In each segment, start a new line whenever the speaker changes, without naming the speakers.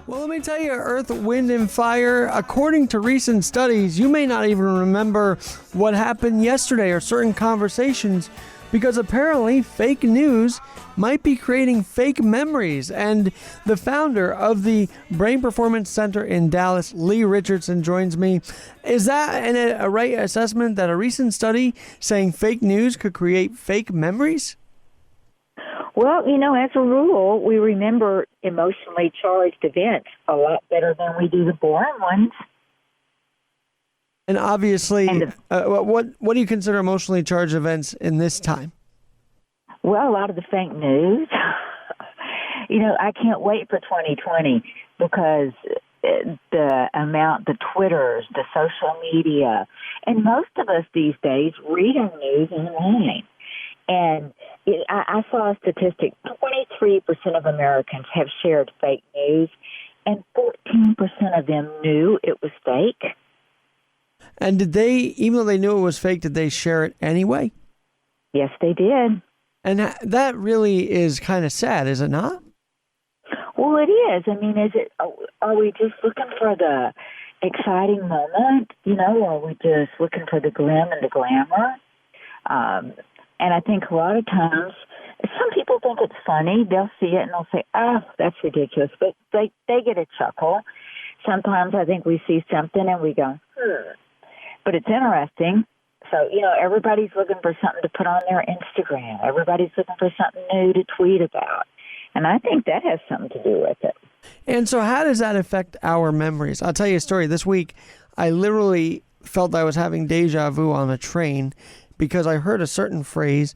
Well, let me tell you, Earth, Wind, and Fire, according to recent studies, you may not even remember what happened yesterday or certain conversations because apparently fake news might be creating fake memories. And the founder of the Brain Performance Center in Dallas, Lee Richardson, joins me. Is that a right assessment that a recent study saying fake news could create fake memories?
Well, as a rule, we remember emotionally charged events a lot better than we do the boring ones.
And obviously, what do you consider emotionally charged events in this time?
Well, a lot of the fake news. I can't wait for 2020 because the Twitters, the social media, and most of us these days read our news online. And I saw a statistic, 23% of Americans have shared fake news, and 14% of them knew it was fake.
And did they, even though they knew it was fake, did they share it anyway?
Yes, they did.
And that really is kind of sad, is it not?
Well, it is. I mean, are we just looking for the exciting moment, or are we just looking for the glim and the glamour? And I think a lot of times, some people think it's funny. They'll see it and they'll say, oh, that's ridiculous. But they get a chuckle. Sometimes I think we see something and we go, But it's interesting. So, everybody's looking for something to put on their Instagram. Everybody's looking for something new to tweet about. And I think that has something to do with it.
And so how does that affect our memories? I'll tell you a story. This week, I literally felt I was having deja vu on a train because I heard a certain phrase,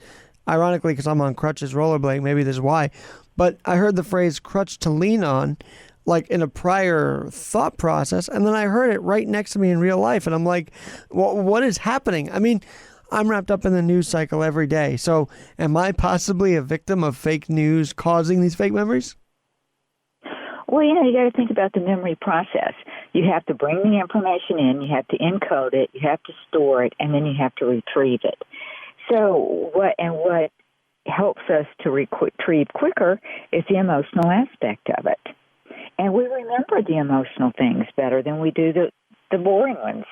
ironically because I'm on crutches rollerblading, maybe this is why, but I heard the phrase crutch to lean on like in a prior thought process, and then I heard it right next to me in real life, and I'm like, what is happening? I mean, I'm wrapped up in the news cycle every day, so am I possibly a victim of fake news causing these fake memories?
Well, you got to think about the memory process. You have to bring the information in, you have to encode it, you have to store it, and then you have to retrieve it. So what helps us to retrieve quicker is the emotional aspect of it. And we remember the emotional things better than we do the boring ones.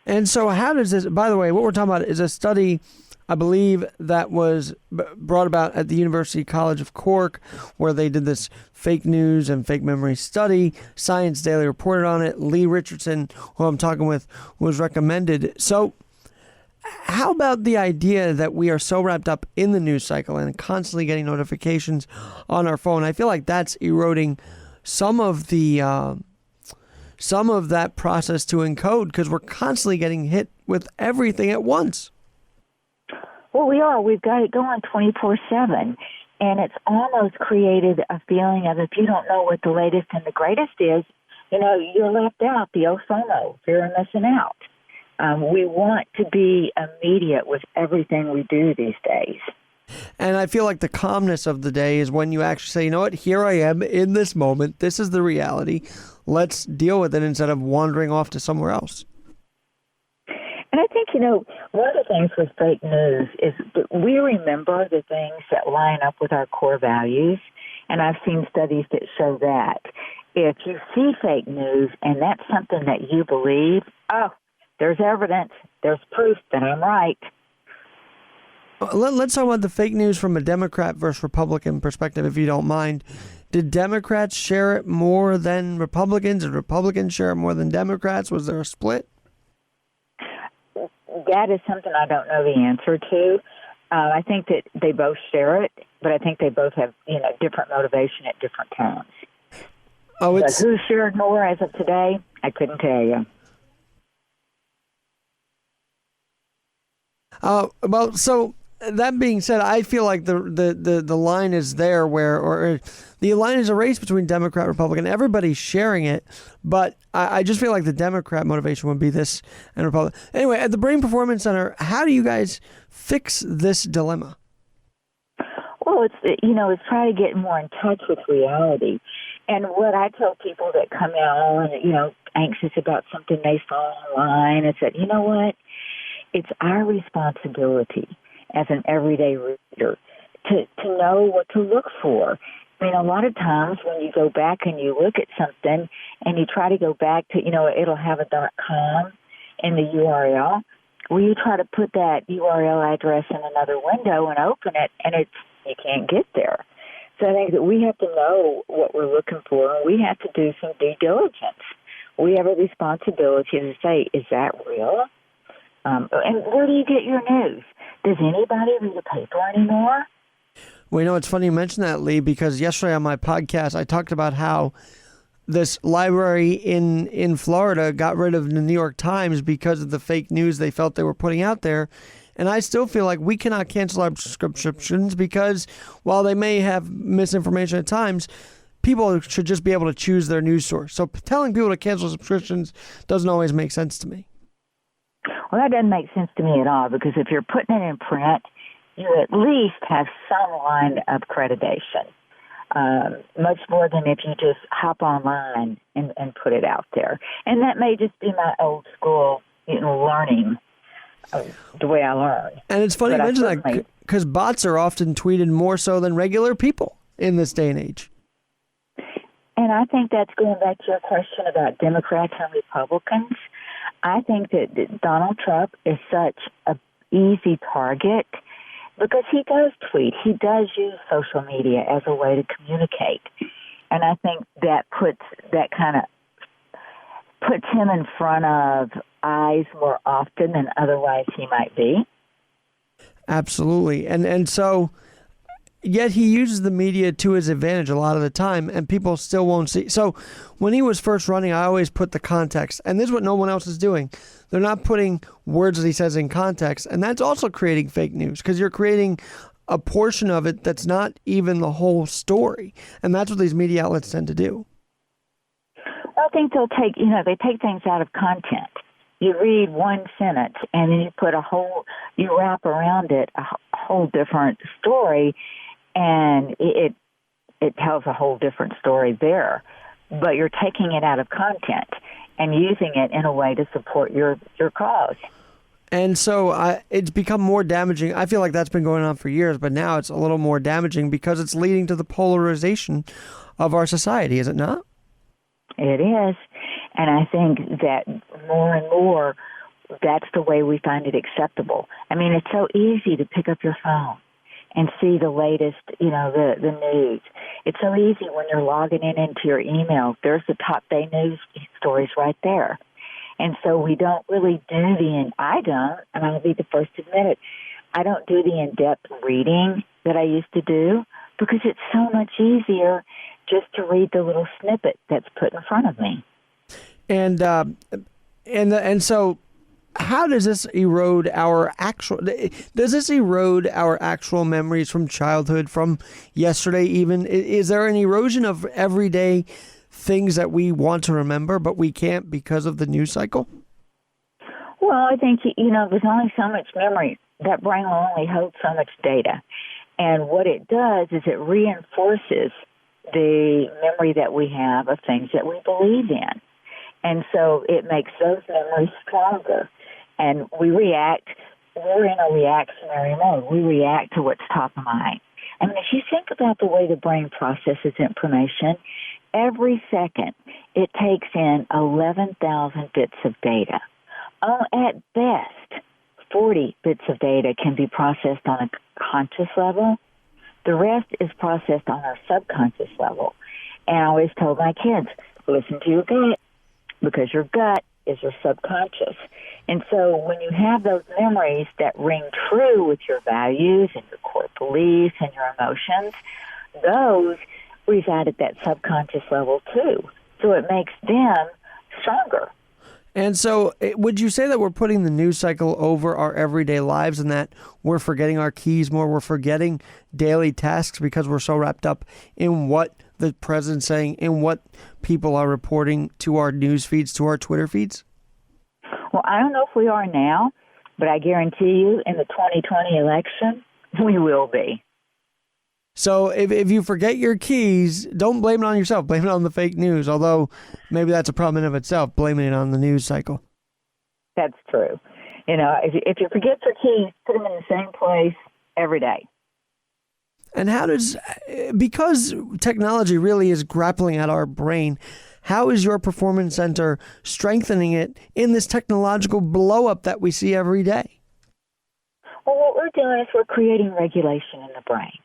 And so how does this, by the way, what we're talking about is a study, I believe, that was brought about at the University College of Cork, where they did this fake news and fake memory study. Science Daily reported on it. Lee Richardson, who I'm talking with, was recommended. So how about the idea that we are so wrapped up in the news cycle and constantly getting notifications on our phone? I feel like that's eroding some of that process to encode because we're constantly getting hit with everything at once.
Well, we are. We've got it going 24/7, and it's almost created a feeling of if you don't know what the latest and the greatest is, you're left out, the FOMO, fear of missing out. We want to be immediate with everything we do these days.
And I feel like the calmness of the day is when you actually say, you know what, here I am in this moment. This is the reality. Let's deal with it instead of wandering off to somewhere else.
And I think, one of the things with fake news is that we remember the things that line up with our core values. And I've seen studies that show that. If you see fake news and that's something that you believe, there's evidence, there's proof that I'm right.
Let's talk about the fake news from a Democrat versus Republican perspective, if you don't mind. Did Democrats share it more than Republicans? Did Republicans share it more than Democrats? Was there a split?
That is something I don't know the answer to. I think that they both share it, but I think they both have, different motivation at different times. But who shared more as of today? I couldn't tell you.
So that being said, I feel like the line is there or the line is erased between Democrat, Republican. Everybody's sharing it, but I just feel like the Democrat motivation would be this and Republican. Anyway, at the Brain Performance Center, how do you guys fix this dilemma?
Well, it's trying to get more in touch with reality. And what I tell people that come out, anxious about something they saw online, is that, you know what? It's our responsibility as an everyday reader to know what to look for I mean, a lot of times when you go back and you look at something and you try to go back to, it'll have a .com in the URL. Well, you try to put that URL address in another window and open it, and you can't get there. So I think that we have to know what we're looking for, and we have to do some due diligence. We have a responsibility to say, is that real? And where do you get your news? Does anybody read a paper anymore?
Well, it's funny you mention that, Lee, because yesterday on my podcast, I talked about how this library in Florida got rid of the New York Times because of the fake news they felt they were putting out there. And I still feel like we cannot cancel our subscriptions because while they may have misinformation at times, people should just be able to choose their news source. So telling people to cancel subscriptions doesn't always make sense to me.
Well, that doesn't make sense to me at all, because if you're putting it in print, you at least have some line of accreditation, much more than if you just hop online and put it out there. And that may just be my old school, learning, the way I learn.
And it's funny you mention that because bots are often tweeted more so than regular people in this day and age.
And I think that's going back to your question about Democrats and Republicans. I think that Donald Trump is such an easy target because he does tweet. He does use social media as a way to communicate. And I think that puts him in front of eyes more often than otherwise he might be.
Absolutely. And so, yet he uses the media to his advantage a lot of the time, and people still won't see. So when he was first running, I always put the context. And this is what no one else is doing. They're not putting words that he says in context. And that's also creating fake news because you're creating a portion of it that's not even the whole story. And that's what these media outlets tend to do.
I think they'll they take things out of content. You read one sentence and then you wrap around it a whole different story, and it tells a whole different story there. But you're taking it out of content and using it in a way to support your cause.
And so it's become more damaging. I feel like that's been going on for years, but now it's a little more damaging because it's leading to the polarization of our society, is it not?
It is. And I think that more and more, that's the way we find it acceptable. I mean, it's so easy to pick up your phone and see the latest, the news. It's so easy when you're logging into your email. There's the top day news stories right there. And so we don't really I don't, and I'll be the first to admit it, I don't do the in-depth reading that I used to do because it's so much easier just to read the little snippet that's put in front of me. And
so how does this erode our actual memories from childhood, from yesterday even? Is there an erosion of everyday things that we want to remember but we can't because of the news cycle?
Well, I think, there's only so much memory. That brain will only hold so much data. And what it does is it reinforces the memory that we have of things that we believe in. And so it makes those memories stronger. And we're in a reactionary mode. We react to what's top of mind. I mean, if you think about the way the brain processes information, every second it takes in 11,000 bits of data. At best, 40 bits of data can be processed on a conscious level. The rest is processed on our subconscious level. And I always told my kids, listen to your gut, because your gut is your subconscious. And so when you have those memories that ring true with your values and your core beliefs and your emotions, those reside at that subconscious level too. So it makes them stronger.
And so would you say that we're putting the news cycle over our everyday lives and that we're forgetting our keys more? We're forgetting daily tasks because we're so wrapped up in what the president's saying, in what people are reporting to our news feeds, to our Twitter feeds?
Well, I don't know if we are now, but I guarantee you in the 2020 election, we will be.
So if you forget your keys, don't blame it on yourself. Blame it on the fake news, although maybe that's a problem in of itself, blaming it on the news cycle.
That's true. If you forget your keys, put them in the same place every day.
And because technology really is grappling at our brain, how is your performance center strengthening it in this technological blow up that we see every day?
Well, what we're doing is we're creating regulation in the brain.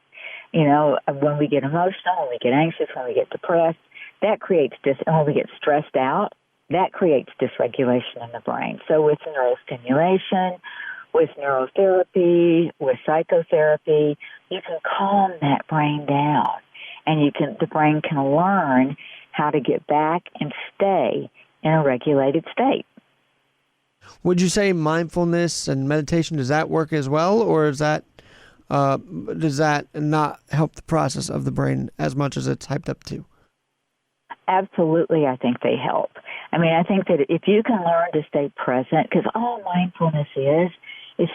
When we get emotional, when we get anxious, when we get depressed, that creates and when we get stressed out, that creates dysregulation in the brain. So with neurostimulation, with neurotherapy, with psychotherapy, you can calm that brain down, and the brain can learn how to get back and stay in a regulated state.
Would you say mindfulness and meditation, does that work as well, or does that not help the process of the brain as much as it's hyped up to?
Absolutely, I think they help. I think that if you can learn to stay present, because all mindfulness is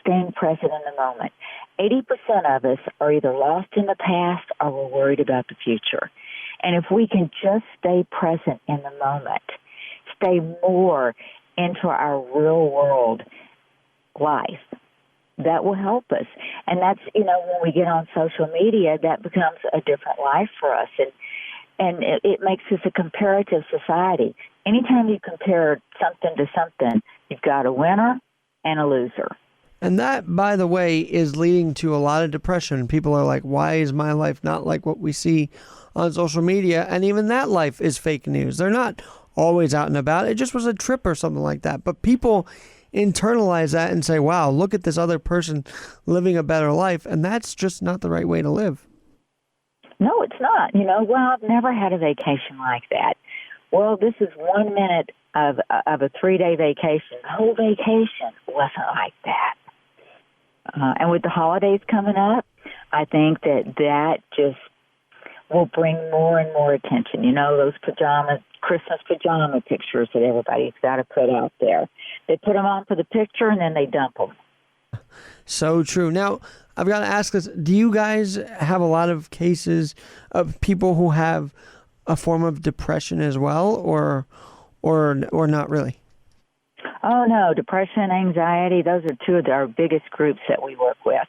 staying present in the moment. 80% of us are either lost in the past or we're worried about the future. And if we can just stay present in the moment, stay more into our real world life, that will help us. And that's, when we get on social media, that becomes a different life for us. And it makes us a comparative society. Anytime you compare something to something, you've got a winner and a loser.
And that, by the way, is leading to a lot of depression. People are like, why is my life not like what we see on social media? And even that life is fake news. They're not always out and about. It just was a trip or something like that. But people internalize that and say, wow, look at this other person living a better life. And that's just not the right way to live.
No, it's not. Well, I've never had a vacation like that. Well, this is 1 minute of a 3-day vacation. The whole vacation wasn't like that. And with the holidays coming up, I think that just will bring more and more attention. Those Christmas pajama pictures that everybody's got to put out there. They put them on for the picture and then they dump them.
So true. Now, I've got to ask this. Do you guys have a lot of cases of people who have a form of depression as well, or not really?
Oh, no. Depression, anxiety, those are two of our biggest groups that we work with.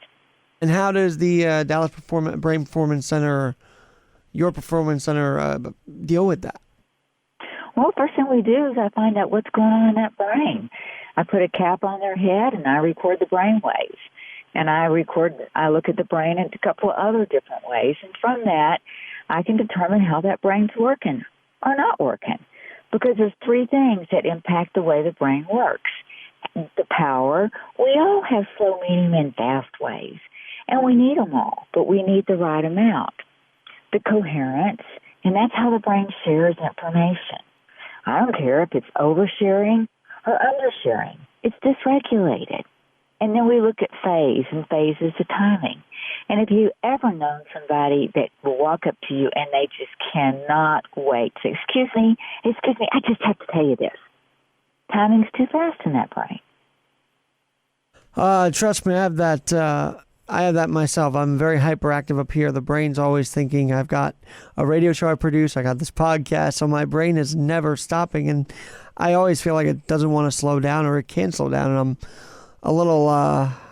And how does the Dallas Brain Performance Center, your performance center, deal with that?
Well, first thing we do is I find out what's going on in that brain. I put a cap on their head and I record the brain waves. And I look at the brain in a couple of other different ways. And from that, I can determine how that brain's working or not working. Because there's 3 things that impact the way the brain works. The power. We all have slow, medium, and fast waves. And we need them all, but we need the right amount. The coherence, and that's how the brain shares information. I don't care if it's oversharing or undersharing. It's dysregulated. And then we look at phase, and phase is the timing. And if you ever known somebody that will walk up to you and they just cannot wait to, excuse me, I just have to tell you this. Timing's too fast in that brain.
Trust me, I have that myself. I'm very hyperactive up here. The brain's always thinking. I've got a radio show I produce. I got this podcast. So my brain is never stopping. And I always feel like it doesn't want to slow down, or it can't slow down. And I'm a little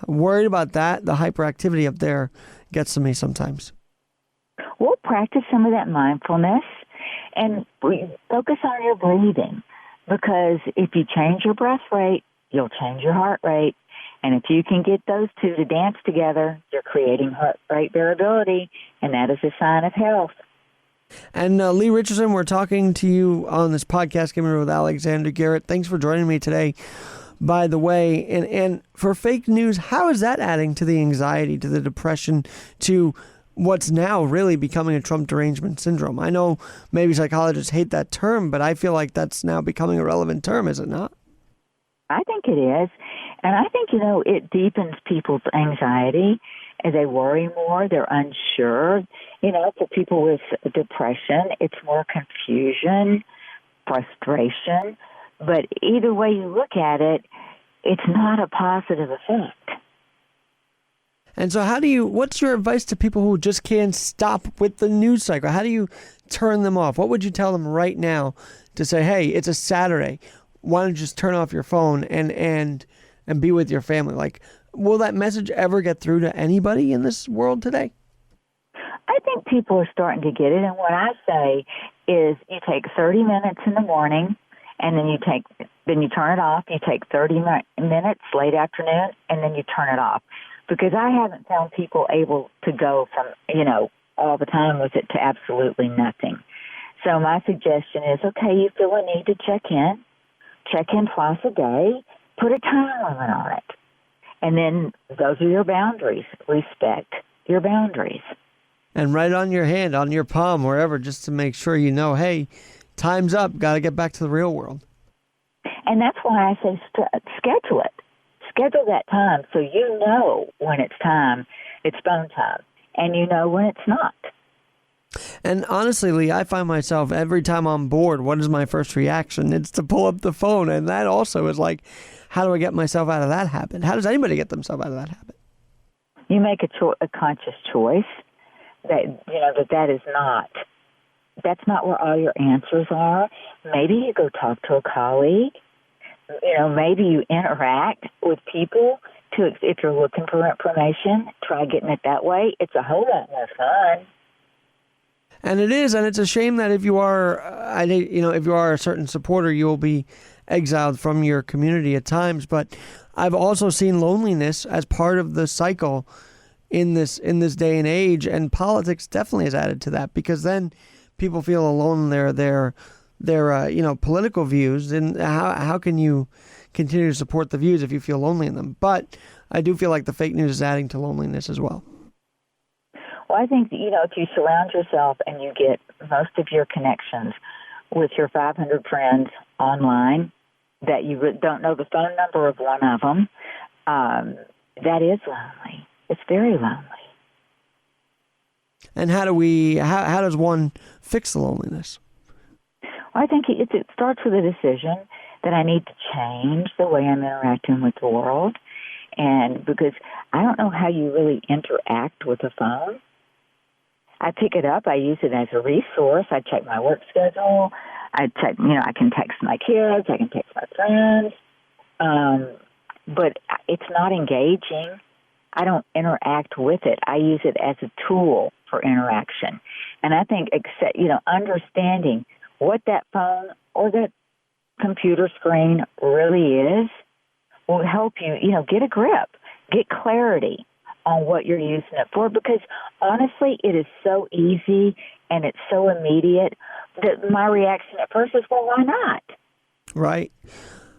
worried about that. The hyperactivity up there gets to me sometimes.
We'll practice some of that mindfulness and focus on your breathing, because if you change your breath rate, you'll change your heart rate. And if you can get those two to dance together, you're creating heart rate variability, and that is a sign of health.
And Lee Richardson, we're talking to you on this podcast, Getting Real with Alexander Garrett. Thanks for joining me today. By the way, and for fake news, how is that adding to the anxiety, to the depression, to what's now really becoming a Trump derangement syndrome? I know maybe psychologists hate that term, but I feel like that's now becoming a relevant term, is it not?
I think it is. And I think, it deepens people's anxiety as they worry more. They're unsure. For people with depression, it's more confusion, frustration. But either way you look at it, it's not a positive effect.
And so what's your advice to people who just can't stop with the news cycle? How do you turn them off? What would you tell them right now to say, hey, it's a Saturday. Why don't you just turn off your phone and be with your family? Like, will that message ever get through to anybody in this world today?
I think people are starting to get it, and what I say is you take 30 minutes in the morning, and then you turn it off. You take 30 minutes late afternoon, and then you turn it off. Because I haven't found people able to go from, all the time with it to absolutely nothing. So my suggestion is, okay, you feel a need to check in twice a day, put a time limit on it. And then those are your boundaries. Respect your boundaries.
And right on your hand, on your palm, wherever, just to make sure you know, hey, time's up, got to get back to the real world.
And that's why I say schedule it. Schedule that time so you know when it's time, it's phone time, and you know when it's not.
And honestly, Lee, I find myself every time I'm bored, what is my first reaction? It's to pull up the phone. And that also is like, how do I get myself out of that habit? How does anybody get themselves out of that habit?
You make a conscious choice that, that is not, that's not where all your answers are. Maybe you go talk to a colleague. Maybe you interact with people if you're looking for information, try getting it that way. It's a whole lot more fun.
And it is, and it's a shame that if you are, if you are a certain supporter, you will be exiled from your community at times. But I've also seen loneliness as part of the cycle in this day and age, and politics definitely has added to that, because then people feel alone in their political views. And how can you continue to support the views if you feel lonely in them? But I do feel like the fake news is adding to loneliness as well.
Well, I think, if you surround yourself and you get most of your connections with your 500 friends online, that you don't know the phone number of one of them, that is lonely. It's very lonely.
And how does one fix the loneliness?
Well, I think it starts with a decision that I need to change the way I'm interacting with the world. And because I don't know how you really interact with a phone. I pick it up. I use it as a resource. I check my work schedule. I check, I can text my kids. I can text my friends. But it's not engaging. I don't interact with it. I use it as a tool for interaction. And I think, understanding what that phone or that computer screen really is will help you, get a grip, get clarity on what you're using it for, because honestly, it is so easy and it's so immediate that my reaction at first is, well, why not?
Right.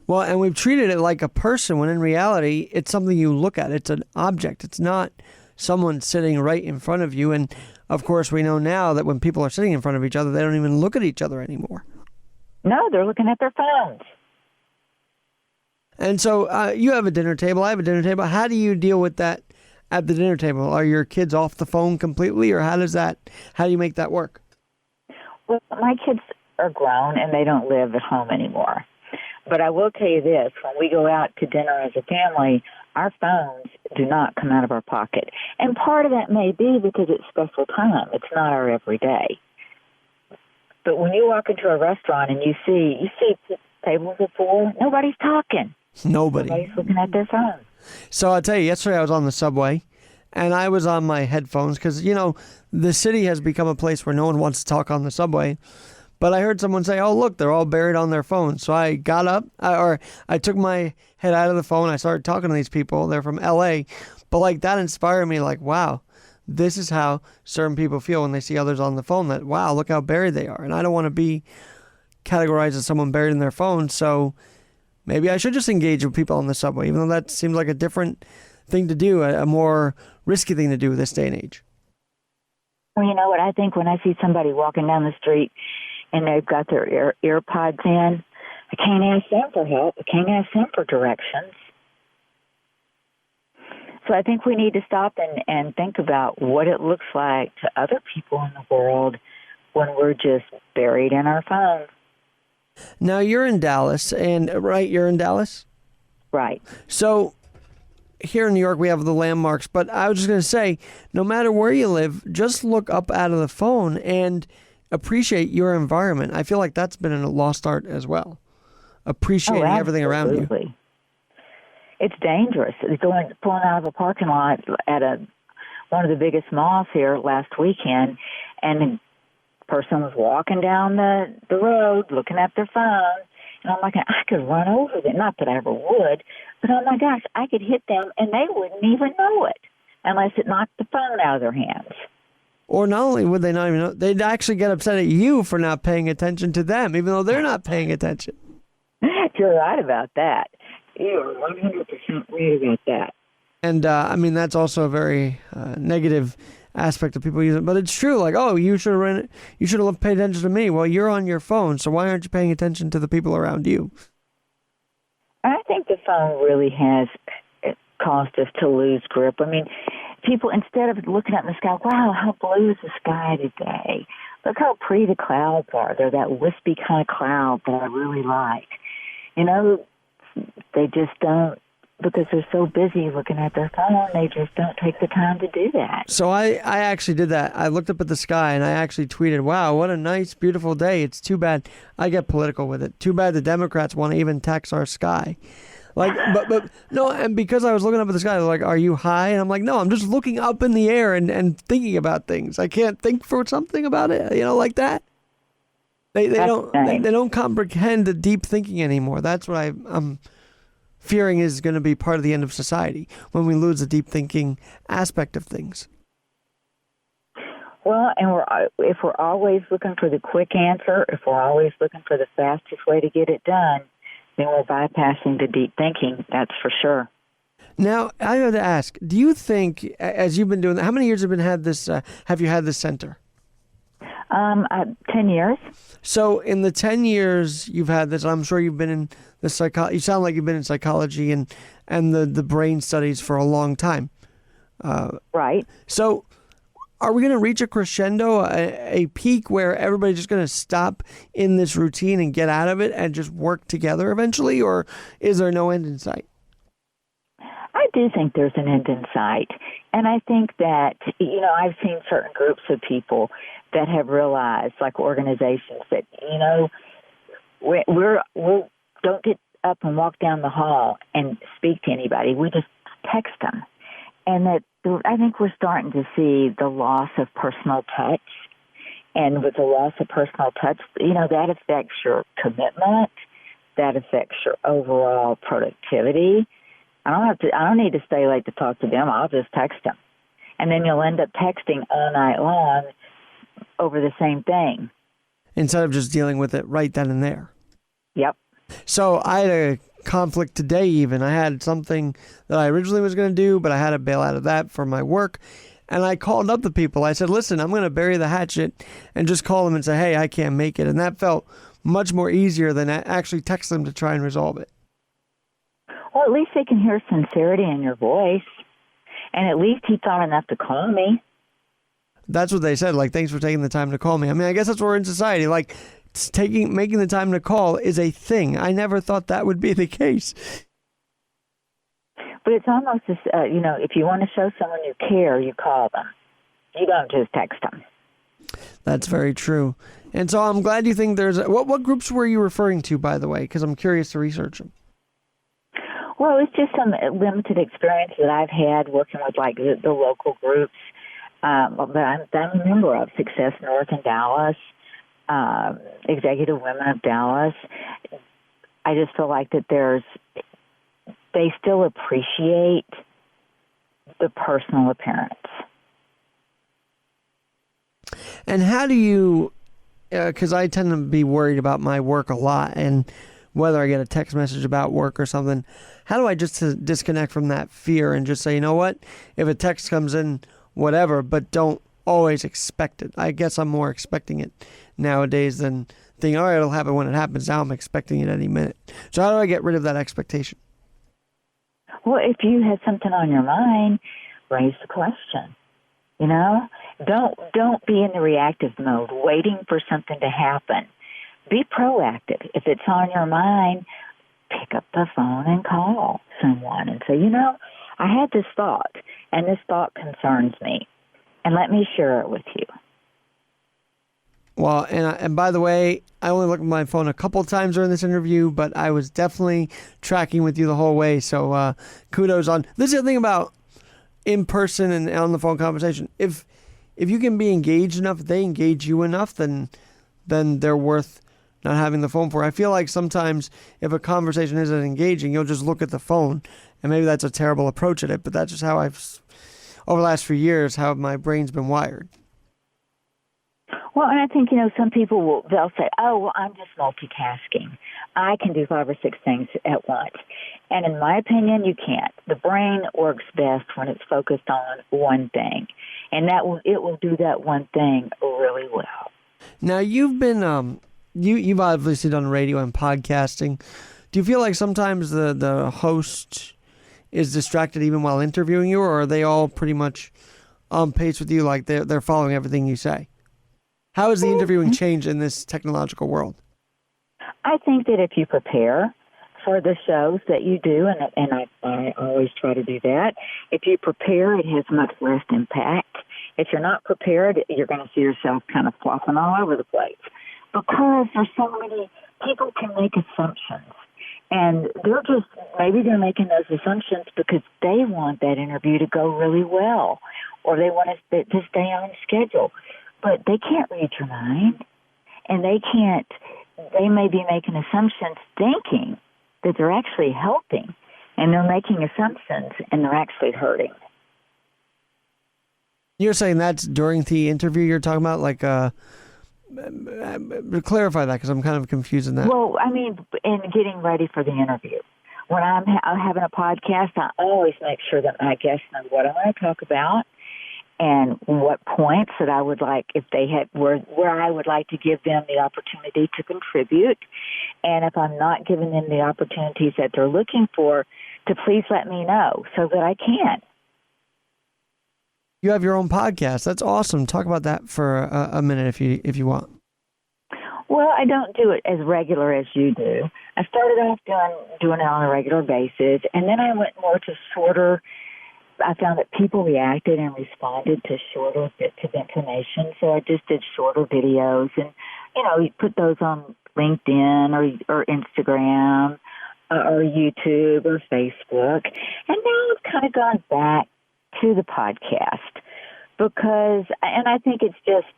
Well, and we've treated it like a person when in reality, it's something you look at. It's an object. It's not someone sitting right in front of you. And of course, we know now that when people are sitting in front of each other, they don't even look at each other anymore.
No, they're looking at their phones.
And so you have a dinner table. I have a dinner table. How do you deal with that at the dinner table? Are your kids off the phone completely, or how do you make that work?
Well, my kids are grown and they don't live at home anymore. But I will tell you this, when we go out to dinner as a family, our phones do not come out of our pocket. And part of that may be because it's special time. It's not our everyday. But when you walk into a restaurant and you see tables of four, nobody's talking. Nobody's looking at their phone.
So I'll tell you, yesterday I was on the subway and I was on my headphones because, the city has become a place where no one wants to talk on the subway. But I heard someone say, oh, look, they're all buried on their phones. So I got up, I took my head out of the phone. I started talking to these people. They're from L.A. But that inspired me, wow, this is how certain people feel when they see others on the phone, that, wow, look how buried they are. And I don't want to be categorized as someone buried in their phone. So maybe I should just engage with people on the subway, even though that seems like a different thing to do, a more risky thing to do this day and age.
Well, you know what? I think when I see somebody walking down the street and they've got their EarPods in, I can't ask them for help. I can't ask them for directions. So I think we need to stop and think about what it looks like to other people in the world when we're just buried in our phones.
Now, you're in Dallas, right? You're in Dallas?
Right.
So here in New York, we have the landmarks, but I was just going to say, no matter where you live, just look up out of the phone and appreciate your environment. I feel like that's been a lost art as well. Appreciating everything around you.
It's dangerous. Pulling out of a parking lot one of the biggest malls here last weekend, and the person was walking down the road looking at their phone, and I'm like, I could run over them. Not that I ever would, but oh my gosh, I could hit them, and they wouldn't even know it unless it knocked the phone out of their hands.
Or not only would they not even know, they'd actually get upset at you for not paying attention to them, even though they're not paying attention.
You're right about that. You're 100% right about that.
And, I mean, that's also a very negative aspect of people using it. But it's true. Like, oh, you should have paid attention to me. Well, you're on your phone, so why aren't you paying attention to the people around you?
I think the phone really has caused us to lose grip. I mean, people, instead of looking up in the sky, wow, how blue is the sky today? Look how pretty the clouds are. They're that wispy kind of cloud that I really like. You know, they just don't, because they're so busy looking at their phone, they just don't take the time to do that.
So I actually did that. I looked up at the sky and I actually tweeted, wow, what a nice, beautiful day. It's too bad. I get political with it. Too bad the Democrats want to even tax our sky. Like, but no, and because I was looking up at the sky, they're like, are you high? And I'm like, no, I'm just looking up in the air and thinking about things. I can't think for something about it, like that. They don't comprehend the deep thinking anymore. That's what I'm fearing is going to be part of the end of society, when we lose the deep thinking aspect of things.
Well, and if we're always looking for the quick answer, if we're always looking for the fastest way to get it done, then we're bypassing the deep thinking, that's for sure.
Now, I have to ask, do you think, as you've been doing that, how many years have you had this center?
10 years.
So in the 10 years you've had this, I'm sure you've been in the you sound like you've been in psychology and the brain studies for a long time.
Right.
So are we going to reach a crescendo, a peak where everybody's just going to stop in this routine and get out of it and just work together eventually, or is there no end in sight?
I do think there's an end in sight. And I think that, I've seen certain groups of people that have realized, like organizations, that, we don't get up and walk down the hall and speak to anybody. We just text them. And that I think we're starting to see the loss of personal touch. And with the loss of personal touch, that affects your commitment. That affects your overall productivity. I don't need to stay late to talk to them. I'll just text them. And then you'll end up texting all night long over the same thing.
Instead of just dealing with it right then and there.
Yep.
So I had a conflict today even. I had something that I originally was going to do, but I had to bail out of that for my work. And I called up the people. I said, listen, I'm going to bury the hatchet, and just call them and say, hey, I can't make it. And that felt much more easier than actually text them to try and resolve it.
Well, at least they can hear sincerity in your voice. And at least he thought enough to call me.
That's what they said. Like, thanks for taking the time to call me. I mean, I guess that's what we're in society. Like, making the time to call is a thing. I never thought that would be the case.
But it's almost as, if you want to show someone you care, you call them. You don't just text them.
That's very true. And so I'm glad you think there's... What groups were you referring to, by the way? Because I'm curious to research them.
Well, it's just some limited experience that I've had working with, like, the local groups. But I'm a member of Success North in Dallas, Executive Women of Dallas. I just feel like that they still appreciate the personal appearance.
And how do you, because I tend to be worried about my work a lot, and whether I get a text message about work or something, how do I just disconnect from that fear and just say, you know what, if a text comes in, whatever, but don't always expect it. I guess I'm more expecting it nowadays than thinking, all right, it'll happen when it happens. Now I'm expecting it any minute. So how do I get rid of that expectation?
Well, if you had something on your mind, raise the question. Don't be in the reactive mode, waiting for something to happen. Be proactive. If it's on your mind, pick up the phone and call someone and say, I had this thought, and this thought concerns me, and let me share it with you.
Well, and by the way, I only looked at my phone a couple times during this interview, but I was definitely tracking with you the whole way, so kudos on. This is the thing about in person and on the phone conversation. If you can be engaged enough, if they engage you enough, then they're worth not having the phone for. I feel like sometimes if a conversation isn't engaging, you'll just look at the phone, and maybe that's a terrible approach at it, but that's just how over the last few years, how my brain's been wired.
Well, and I think, some people they'll say, oh, well, I'm just multitasking. I can do 5 or 6 things at once. And in my opinion, you can't. The brain works best when it's focused on one thing. And it will do that one thing really well.
Now, you've been, you've obviously done radio and podcasting. Do you feel like sometimes the host is distracted even while interviewing you, or are they all pretty much on pace with you, like they're following everything you say? How has the interviewing changed in this technological world?
I think that if you prepare for the shows that you do, and I always try to do that, if you prepare, it has much less impact. If you're not prepared, you're going to see yourself kind of flopping all over the place. Because there's so many people can make assumptions. And maybe they're making those assumptions because they want that interview to go really well, or they want to stay on schedule. But they can't read your mind, and they may be making assumptions thinking that they're actually helping, and they're making assumptions, and they're actually hurting.
You're saying that's during the interview you're talking about? Like, clarify that, because I'm kind of confused in that.
Well, I mean, in getting ready for the interview. When I'm having a podcast, I always make sure that my guests know what I'm going to talk about, and what points that I would like, if they had, where I would like to give them the opportunity to contribute. And if I'm not giving them the opportunities that they're looking for, to please let me know so that I can.
You have your own podcast. That's awesome. Talk about that for a minute if you want.
Well, I don't do it as regular as you do. I started off doing it on a regular basis, and then I went more to shorter. I found that people reacted and responded to shorter bits of information, so I just did shorter videos, and you put those on LinkedIn or Instagram or YouTube or Facebook, and now I've kind of gone back to the podcast because, and I think it's just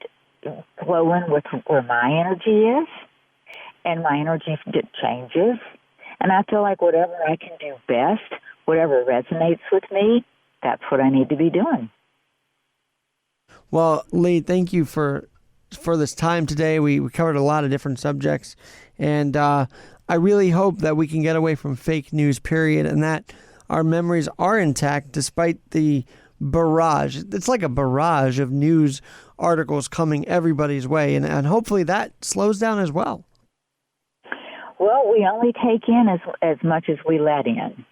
flowing with where my energy is, and my energy changes, and I feel like whatever I can do best, whatever resonates with me, that's what I need to be doing.
Well, Lee, thank you for this time today. We covered a lot of different subjects, and I really hope that we can get away from fake news, period, and that our memories are intact despite the barrage. It's like a barrage of news articles coming everybody's way, and hopefully that slows down as well.
Well, we only take in as much as we let in.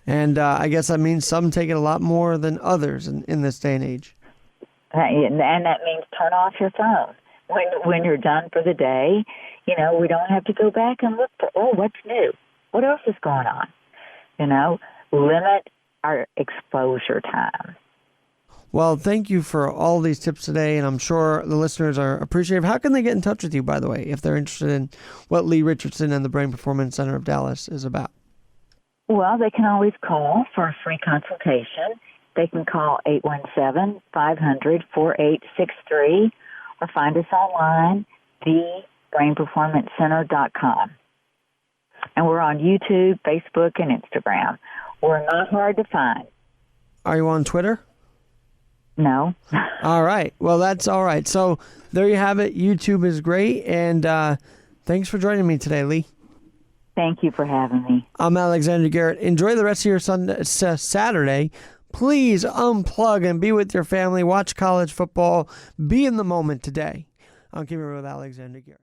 And I guess that means some take it a lot more than others in this day and age.
And that means turn off your phone. When you're done for the day, we don't have to go back and look for, what's new? What else is going on? Limit our exposure time.
Well, thank you for all these tips today, and I'm sure the listeners are appreciative. How can they get in touch with you, by the way, if they're interested in what Lee Richardson and the Brain Performance Center of Dallas is about?
Well, they can always call for a free consultation. They can call 817-500-4863 or find us online, thebrainperformancecenter.com. And we're on YouTube, Facebook, and Instagram. We're not hard to find.
Are you on Twitter?
No.
All right. Well, that's all right. So there you have it. YouTube is great. And thanks for joining me today, Lee.
Thank you for having me.
I'm Alexander Garrett. Enjoy the rest of your Saturday. Please unplug and be with your family. Watch college football. Be in the moment today. I'm Keeping It Real with Alexander Garrett.